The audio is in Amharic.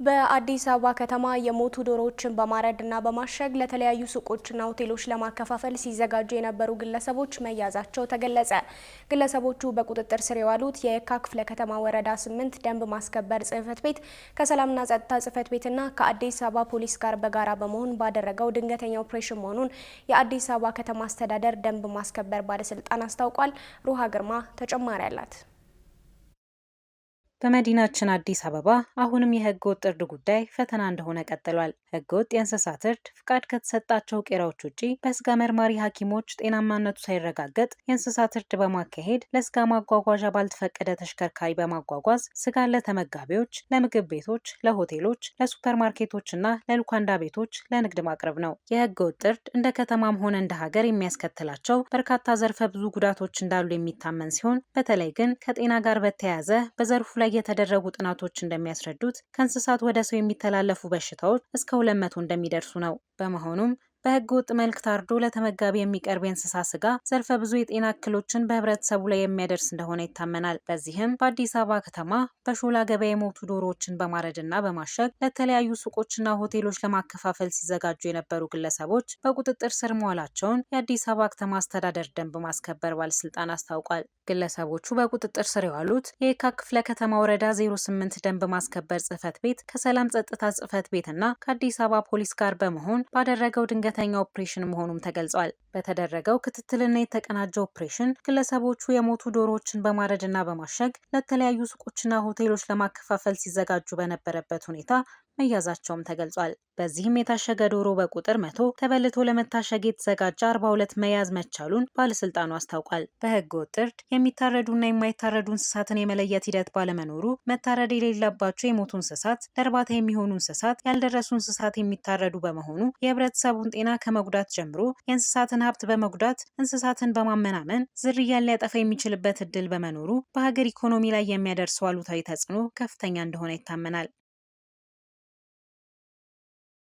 በአዲስ አበባ ከተማ የሞቱ ዶሮዎችን በማረድና በማሸግ ለተለያዩ ሱቆችና ሆቴሎች ለማከፋፈል ሲዘጋጁ የነበሩ ግለሰቦች መያዛቸው ተገለጸ። ግለሰቦቹ በቁጥጥር ስር የዋሉት የየካ ክፍለ ከተማ ወረዳ 8 ደንብ ማስከበር ጽሕፈት ቤት ከሰላምና ጸጥታ ጽሕፈት ቤትና ከአዲስ አበባ ፖሊስ ጋር በጋራ በመሆን ባደረገው ድንገተኛ ኦፕሬሽን መሆኑን የአዲስ አበባ ከተማ አስተዳደር ደንብ ማስከበር ባለስልጣን አስታውቋል። ሩሃ ግርማ ተጨማሪ አላት። በመዲናችን አዲስ አበባ አሁንም የህገ ወጥ እርድ ጉዳይ ፈተና እንደሆነ ቀጥሏል። ህገ ወጥ የእንስሳት እርድ ፍቃድ ከተሰጣቸው ቄራዎች ውጪ በስጋ መርማሪ ሐኪሞች ጤናማነቱ ሳይረጋገጥ የእንስሳት እርድ በማካሄድ ለስጋ ማጓጓዣ ባልተፈቀደ ተሽከርካሪ በማጓጓዝ ስጋ ለተመጋቢዎች፣ ለምግብ ቤቶች፣ ለሆቴሎች፣ ለሱፐርማርኬቶችና ለሉካንዳ ቤቶች ለንግድ ማቅረብ ነው። የህገ ወጥ እርድ እንደ ከተማም ሆነ እንደ ሀገር የሚያስከትላቸው በርካታ ዘርፈ ብዙ ጉዳቶች እንዳሉ የሚታመን ሲሆን በተለይ ግን ከጤና ጋር በተያያዘ በዘርፉ ላይ የተደረጉ ጥናቶች እንደሚያስረዱት ከእንስሳት ወደ ሰው የሚተላለፉ በሽታዎች እስከ 200 እንደሚደርሱ ነው። በመሆኑም በህገ ወጥ መልክ ታርዶ ለተመጋቢ የሚቀርብ የእንስሳ ስጋ ዘርፈ ብዙ የጤና እክሎችን በህብረተሰቡ ላይ የሚያደርስ እንደሆነ ይታመናል። በዚህም በአዲስ አበባ ከተማ በሾላ ገበያ የሞቱ ዶሮዎችን በማረድና በማሸግ ለተለያዩ ሱቆችና ሆቴሎች ለማከፋፈል ሲዘጋጁ የነበሩ ግለሰቦች በቁጥጥር ስር መዋላቸውን የአዲስ አበባ ከተማ አስተዳደር ደንብ ማስከበር ባለስልጣን አስታውቋል። ግለሰቦቹ በቁጥጥር ስር የዋሉት የየካ ክፍለ ከተማ ወረዳ 08 ደንብ ማስከበር ጽሕፈት ቤት ከሰላም ጸጥታ ጽሕፈት ቤትና ከአዲስ አበባ ፖሊስ ጋር በመሆን ባደረገው ድንገተኛ ኦፕሬሽን መሆኑም ተገልጿል። በተደረገው ክትትልና የተቀናጀ ኦፕሬሽን ግለሰቦቹ የሞቱ ዶሮዎችን በማረድና በማሸግ ለተለያዩ ሱቆችና ሆቴሎች ለማከፋፈል ሲዘጋጁ በነበረበት ሁኔታ መያዛቸውም ተገልጿል። በዚህም የታሸገ ዶሮ በቁጥር 100 ተበልቶ ለመታሸግ የተዘጋጀ 42 መያዝ መቻሉን ባለስልጣኑ አስታውቋል። በህገ ወጥ እርድ የሚታረዱና የማይታረዱ እንስሳትን የመለየት ሂደት ባለመኖሩ መታረድ የሌለባቸው የሞቱ እንስሳት፣ ለእርባታ የሚሆኑ እንስሳት፣ ያልደረሱ እንስሳት የሚታረዱ በመሆኑ የህብረተሰቡን ጤና ከመጉዳት ጀምሮ የእንስሳትን ሀብት በመጉዳት እንስሳትን በማመናመን ዝርያን ሊያጠፋ የሚችልበት እድል በመኖሩ በሀገር ኢኮኖሚ ላይ የሚያደርሰው አሉታዊ ተጽዕኖ ከፍተኛ እንደሆነ ይታመናል።